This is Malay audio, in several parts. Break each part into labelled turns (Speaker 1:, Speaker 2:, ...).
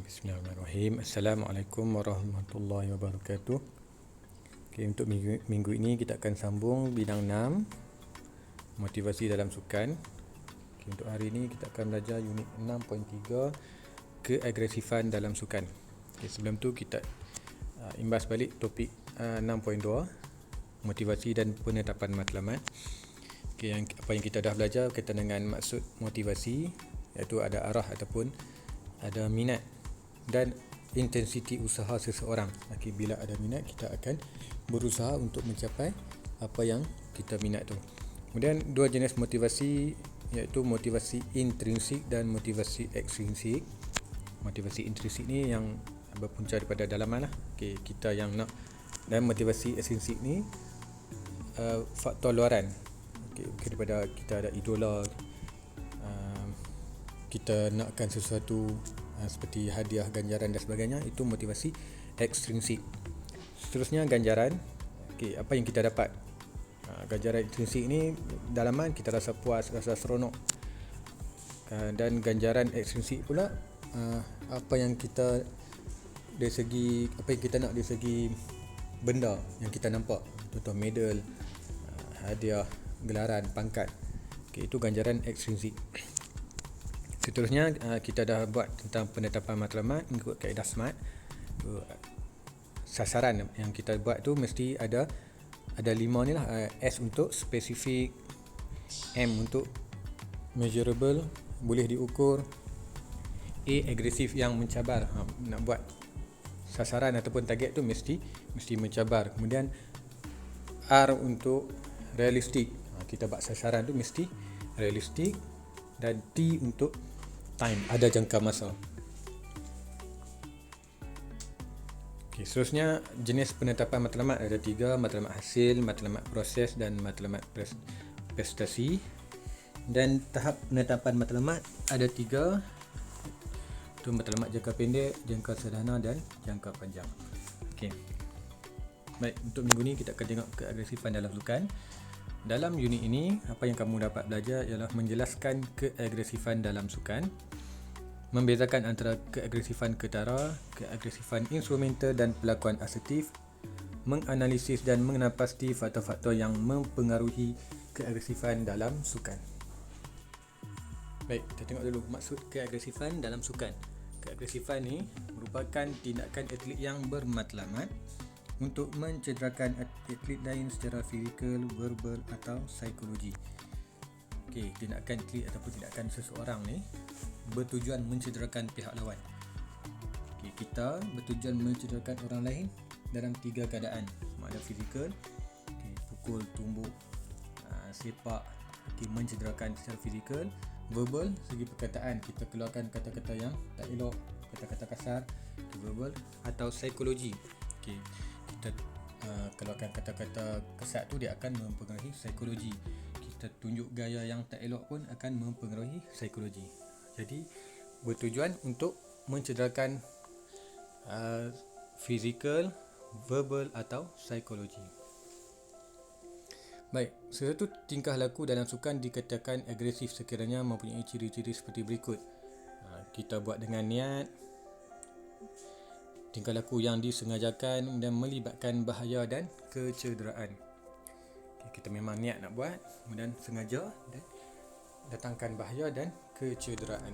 Speaker 1: Bismillahirrahmanirrahim. Assalamualaikum warahmatullahi wabarakatuh. Untuk minggu ini kita akan sambung bidang 6, motivasi dalam sukan. Untuk hari ini kita akan belajar unit 6.3, keagresifan dalam sukan. Sebelum tu kita imbas balik topik 6.2, motivasi dan penetapan matlamat. Apa yang kita dah belajar berkaitan dengan maksud motivasi, iaitu ada arah ataupun ada minat dan intensiti usaha seseorang. Bila ada minat, kita akan berusaha untuk mencapai apa yang kita minat tu. Kemudian dua jenis motivasi, iaitu motivasi intrinsik dan motivasi ekstrinsik. Motivasi intrinsik ni yang berpunca daripada dalaman lah. Kita yang nak. Dan motivasi ekstrinsik ni faktor luaran. Daripada kita ada idola, kita nakkan sesuatu seperti hadiah, ganjaran dan sebagainya. Itu motivasi ekstrinsik. Seterusnya ganjaran. Apa yang kita dapat. Ganjaran ekstrinsik ni dalaman kita rasa puas, rasa seronok. Dan ganjaran ekstrinsik pula apa yang kita dari segi, apa yang kita nak dari segi benda yang kita nampak. Contoh medal, hadiah, gelaran, pangkat. Itu ganjaran ekstrinsik. Seterusnya kita dah buat tentang penetapan matlamat mengikut kaedah SMART. Sasaran yang kita buat tu mesti ada 5 ni lah. S untuk spesifik, M untuk measurable, boleh diukur, A agresif yang mencabar. Nak buat sasaran ataupun target tu mesti mencabar. Kemudian R untuk realistik. Kita buat sasaran tu mesti realistik. Dan T untuk time, ada jangka masa. Seterusnya jenis penetapan matlamat ada 3, matlamat hasil, matlamat proses dan matlamat prestasi. Dan tahap penetapan matlamat ada 3, itu matlamat jangka pendek, jangka sederhana dan jangka panjang. Baik, untuk minggu ni kita akan tengok keagresifan dalam sukan. Dalam unit ini, apa yang kamu dapat belajar ialah menjelaskan keagresifan dalam sukan, membezakan antara keagresifan ketara, keagresifan instrumental dan pelakuan asertif, menganalisis dan mengenal pasti faktor-faktor yang mempengaruhi keagresifan dalam sukan. Baik, kita tengok dulu maksud keagresifan dalam sukan. Keagresifan ni merupakan tindakan atlet yang bermatlamat untuk mencederakan atlet lain secara fizikal, verbal atau psikologi. Tindakan atlet ataupun tindakan seseorang ni bertujuan mencederakan pihak lawan. Kita bertujuan mencederakan orang lain dalam 3 keadaan. Ada fizikal, pukul, tumbuk, sepak, mencederakan secara fizikal. Verbal, segi perkataan, kita keluarkan kata-kata yang tak elok, kata-kata kasar, verbal. Atau psikologi, kita keluarkan kata-kata kesat tu, dia akan mempengaruhi psikologi. Kita tunjuk gaya yang tak elok pun akan mempengaruhi psikologi. Jadi bertujuan untuk mencederakan fizikal, verbal atau psikologi. Baik, sesuatu tingkah laku dalam sukan dikatakan agresif sekiranya mempunyai ciri-ciri seperti berikut. Kita buat dengan niat, tingkah laku yang disengajakan dan melibatkan bahaya dan kecederaan. Kita memang niat nak buat, kemudian sengaja dan datangkan bahaya dan kecederaan.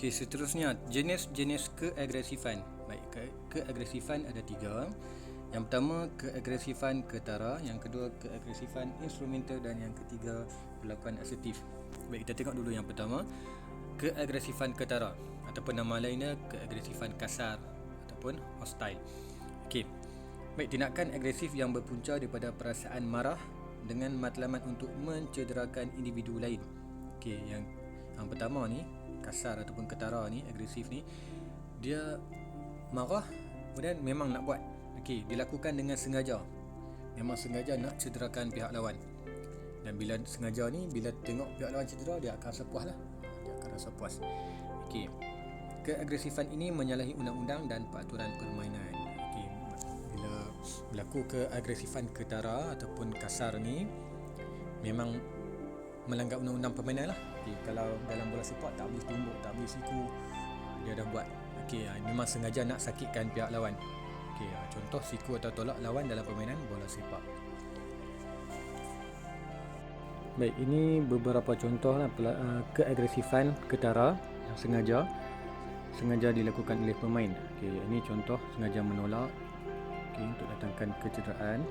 Speaker 1: Seterusnya jenis-jenis keagresifan. Baik, keagresifan ada 3. Yang pertama keagresifan ketara, yang kedua keagresifan instrumental dan yang ketiga pelakuan asertif. Baik, kita tengok dulu yang pertama, keagresifan ketara ataupun nama lainnya keagresifan kasar ataupun hostile. Baik, tindakan agresif yang berpunca daripada perasaan marah dengan matlamat untuk mencederakan individu lain. Yang pertama ni, kasar ataupun ketara ni, agresif ni, dia marah kemudian memang nak buat. Dilakukan dengan sengaja. Memang sengaja nak cederakan pihak lawan. Dan bila sengaja ni, bila tengok pihak lawan cedera, dia akan rasa puas lah. Dia akan rasa puas. Keagresifan ini menyalahi undang-undang dan peraturan permainan. Bila berlaku keagresifan ketara ataupun kasar ni, memang melanggar undang-undang permainan lah. Kalau dalam bola sepak tak boleh tumbuk, tak boleh siku, dia dah buat. Memang sengaja nak sakitkan pihak lawan. Contoh siku atau tolak lawan dalam permainan bola sepak. Baik, ini beberapa contoh lah keagresifan ketara yang sengaja dilakukan oleh pemain. Ini contoh sengaja menolak untuk datangkan kecederaan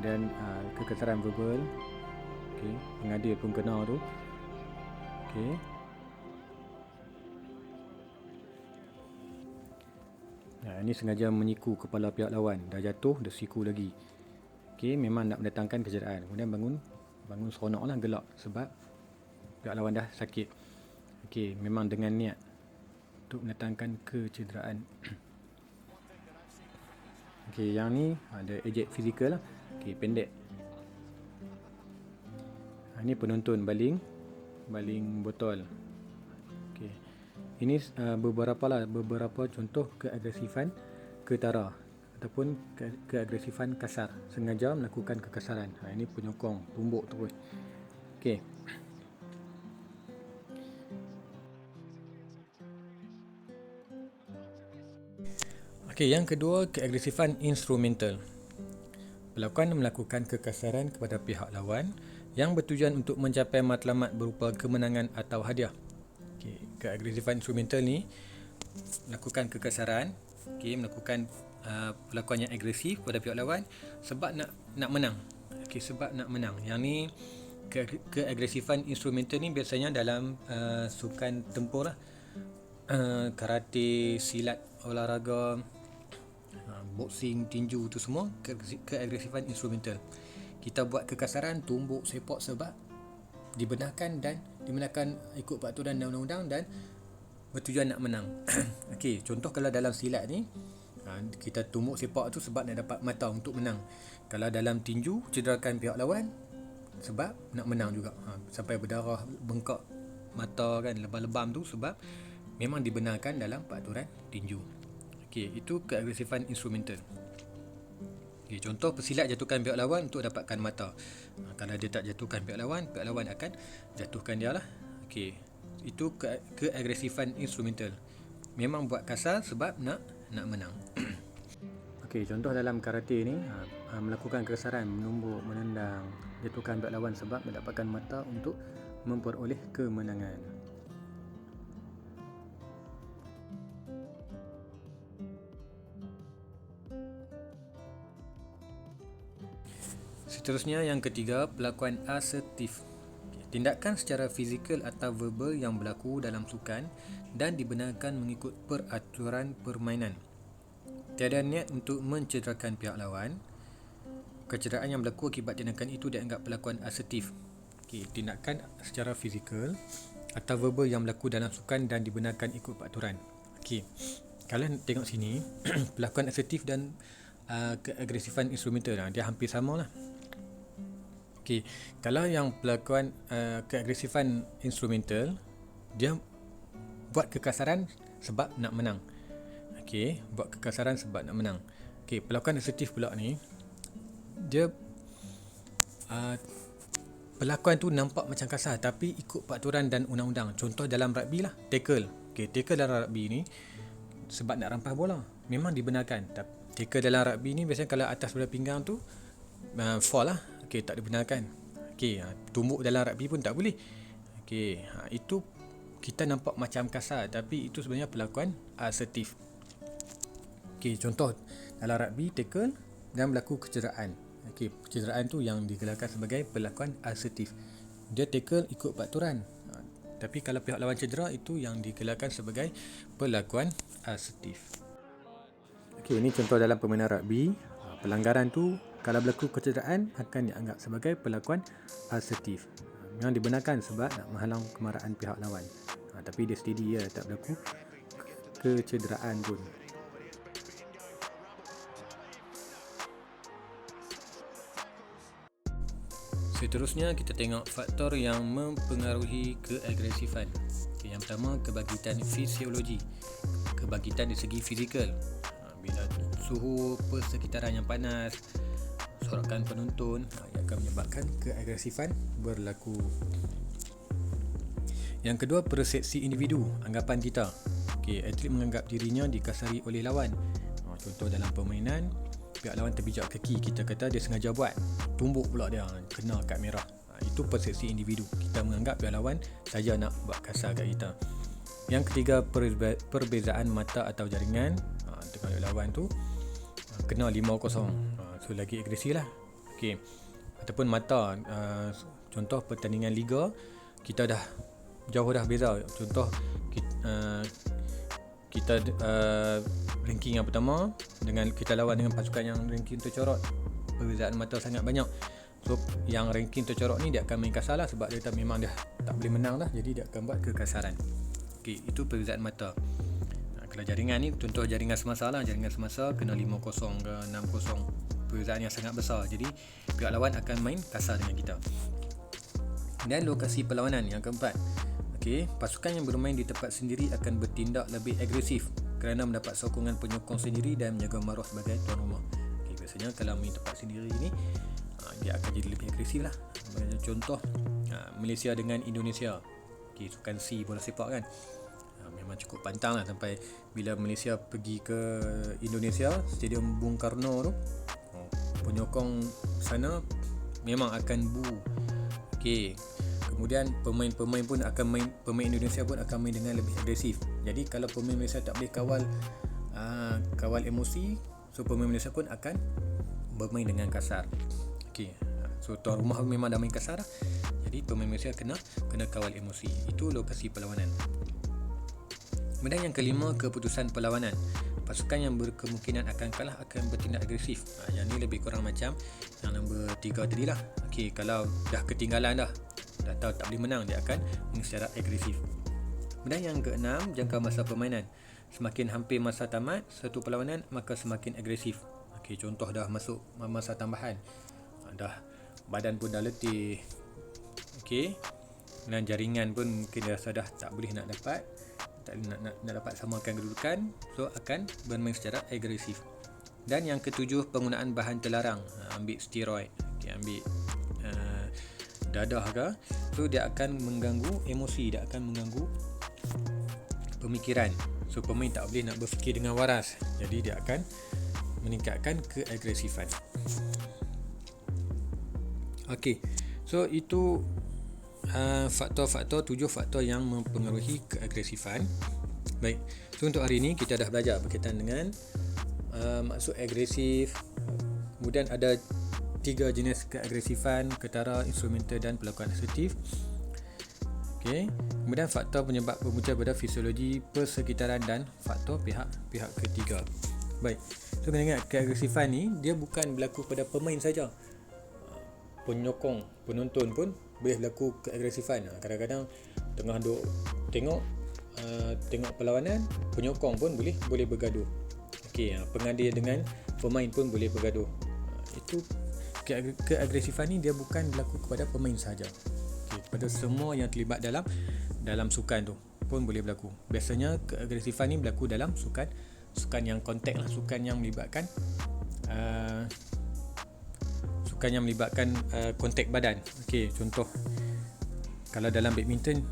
Speaker 1: dan kekasaran verbal. Pengadil pun kena tu. Ini sengaja menyiku kepala pihak lawan, dah jatuh dah siku lagi. Memang nak mendatangkan kecederaan. Kemudian bangun seronok lah, gelak sebab pihak lawan dah sakit. Memang dengan niat untuk mendatangkan kecederaan. Yang ni ada ejek fizikal lah. Pendek. Ini penonton baling botol. Ini beberapa contoh keagresifan ketara ataupun keagresifan kasar, sengaja melakukan kekasaran. Ini penyokong, tumbuk terus. Yang kedua, keagresifan instrumental. Pelakon melakukan kekasaran kepada pihak lawan yang bertujuan untuk mencapai matlamat berupa kemenangan atau hadiah. Keagresifan instrumental ni melakukan kekasaran, melakukan pelakon yang agresif pada pihak lawan sebab nak menang. Sebab nak menang. Yang ni keagresifan instrumental ni biasanya dalam sukan tempur lah. Karate, silat, olahraga, boxing, tinju, tu semua keagresifan instrumental. Kita buat kekasaran, tumbuk, sepak sebab dibenarkan ikut peraturan dan undang-undang dan bertujuan nak menang. Contoh kalau dalam silat ni, kita tumbuk sepak tu sebab nak dapat mata untuk menang. Kalau dalam tinju, cederakan pihak lawan sebab nak menang juga. Sampai berdarah, bengkak mata kan, lebam-lebam tu sebab memang dibenarkan dalam peraturan tinju. Itu keagresifan instrumental. Contoh pesilat jatuhkan pihak lawan untuk dapatkan mata. Kalau dia tak jatuhkan pihak lawan akan jatuhkan dia lah. Itu keagresifan instrumental. Memang buat kasar sebab nak menang. Contoh dalam karate ni, melakukan kekasaran, menumbuk, menendang, jatuhkan pihak lawan sebab mendapatkan mata untuk memperoleh kemenangan. Seterusnya, yang ketiga, pelakon asertif. Tindakan secara fizikal atau verbal yang berlaku dalam sukan dan dibenarkan mengikut peraturan permainan. Tiada niat untuk mencederakan pihak lawan. Kecederaan yang berlaku akibat tindakan itu dianggap pelakon asertif. Tindakan secara fizikal atau verbal yang berlaku dalam sukan dan dibenarkan ikut peraturan. Kalian tengok sini, pelakon asertif dan keagresifan instrumental, dia hampir sama lah. Kalau yang pelakon keagresifan instrumental, dia buat kekasaran sebab nak menang. Buat kekasaran sebab nak menang. Pelakon asertif pula ni, dia pelakon tu nampak macam kasar tapi ikut peraturan dan undang-undang. Contoh dalam rugby lah, tackle. Tackle dalam rugby ni sebab nak rampas bola, memang dibenarkan. Tackle dalam rugby ni biasanya kalau atas bola pinggang tu fall lah. Tak dibenarkan. Tumbuk dalam rugby pun tak boleh. Itu kita nampak macam kasar tapi itu sebenarnya pelakon asertif. Contoh dalam rugby, tackle dan berlaku kecederaan. Kecederaan tu yang digelarkan sebagai pelakon asertif. Dia tackle ikut peraturan. Tapi kalau pihak lawan cedera, itu yang digelarkan sebagai pelakon asertif. Ini contoh dalam permainan rugby. Pelanggaran tu kalau berlaku kecederaan akan dianggap sebagai pelakon asertif. Memang dibenarkan sebab nak menghalang kemarahan pihak lawan. Tapi dia steady ya, tak berlaku kecederaan pun. Seterusnya kita tengok faktor yang mempengaruhi keagresifan. Yang pertama, kebangkitan fisiologi. Kebangkitan dari segi fizikal. Bila suhu persekitaran yang panas, sorakan penonton yang akan menyebabkan keagresifan berlaku. Yang kedua, persepsi individu, anggapan kita. Atlet menganggap dirinya dikasari oleh lawan. Contoh dalam permainan, pihak lawan terpijak kaki, kita kata dia sengaja buat, tumbuk pula dia, kena kad merah. Itu persepsi individu. Kita menganggap pihak lawan saja nak buat kasar kat kita. Yang ketiga, perbezaan mata atau jaringan. Tengok lawan tu kena 5-0, so lagi agresif lah. Ataupun mata, contoh pertandingan liga, kita dah jauh dah beza. Contoh kita ranking yang pertama dengan kita lawan dengan pasukan yang ranking tercorot, perbezaan mata sangat banyak. So yang ranking tercorot ni dia akan main kasar lah, sebab dia memang dah tak boleh menang dah, jadi dia akan buat kekasaran. Itu perbezaan mata. Kalau jaringan ni, contoh jaringan semasa lah, jaringan semasa kena 5-0 ke 6-0, perbezaan yang sangat besar, jadi pihak lawan akan main kasar dengan kita. Dan lokasi perlawanan yang keempat, pasukan yang bermain di tempat sendiri akan bertindak lebih agresif kerana mendapat sokongan penyokong sendiri dan menjaga maruah sebagai tuan rumah. Biasanya kalau main tempat sendiri ni, dia akan jadi lebih agresif lah. Contoh Malaysia dengan Indonesia, sukan C bola sepak kan, memang cukup pantang lah, sampai bila Malaysia pergi ke Indonesia, Stadium Bung Karno tu, penyokong sana memang akan boo. Kemudian pemain Indonesia pun akan main dengan lebih agresif. Jadi kalau pemain Malaysia tak boleh kawal emosi, so pemain Malaysia pun akan bermain dengan kasar. So tuan rumah memang dah main kasar, jadi pemain Malaysia kena kawal emosi. Itu lokasi perlawanan. Kemudian yang kelima, keputusan perlawanan. Pasukan yang berkemungkinan akan kalah akan bertindak agresif. Yang ni lebih kurang macam yang nombor 3 tadi lah. Kalau dah ketinggalan dah tahu tak boleh menang, dia akan secara agresif. Kemudian yang keenam, jangka masa permainan. Semakin hampir masa tamat satu perlawanan, maka semakin agresif. Contoh dah masuk masa tambahan, dah badan pun dah letih, dan jaringan pun mungkin dia rasa dah tak boleh nak dapat samakan kedudukan, so akan bermain secara agresif. Dan yang ketujuh, penggunaan bahan terlarang. Ambil steroid, ambil dadah ke, so dia akan mengganggu emosi, dia akan mengganggu pemikiran. So pemain tak boleh nak berfikir dengan waras, jadi dia akan meningkatkan keagresifan. So itu faktor-faktor, 7 faktor yang mempengaruhi keagresifan. Baik, so untuk hari ini kita dah belajar berkaitan dengan maksud agresif. Kemudian ada 3 jenis keagresifan: ketara, instrumental dan perlakuan asertif. Kemudian faktor penyebab berpunca pada fisiologi persekitaran dan faktor pihak ketiga. Baik, so kena ingat keagresifan ni dia bukan berlaku pada pemain saja. Penyokong, penonton pun boleh berlaku keagresifan. Kadang-kadang tengah duk tengok perlawanan, penyokong pun boleh bergaduh. Pengadil dengan pemain pun boleh bergaduh. Itu keagresifan ni dia bukan berlaku kepada pemain sahaja. Kepada semua yang terlibat dalam sukan tu pun boleh berlaku. Biasanya keagresifan ni berlaku dalam sukan yang kontak lah, sukan yang melibatkan kontak badan. Contoh kalau dalam badminton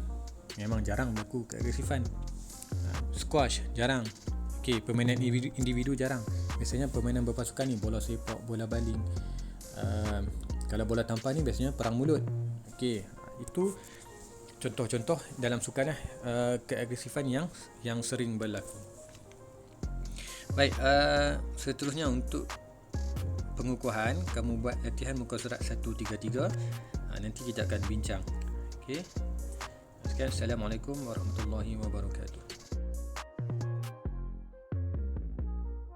Speaker 1: memang jarang berlaku keagresifan. Squash jarang. Permainan individu jarang. Biasanya permainan berpasukan ni, bola sepak, bola baling. Kalau bola tampar ni biasanya perang mulut. Itu contoh-contoh dalam sukan keagresifan yang sering berlaku. Baik, seterusnya untuk pengukuhan, kamu buat latihan muka surat 133. Nanti kita akan bincang. Sekian, Assalamualaikum warahmatullahi wabarakatuh.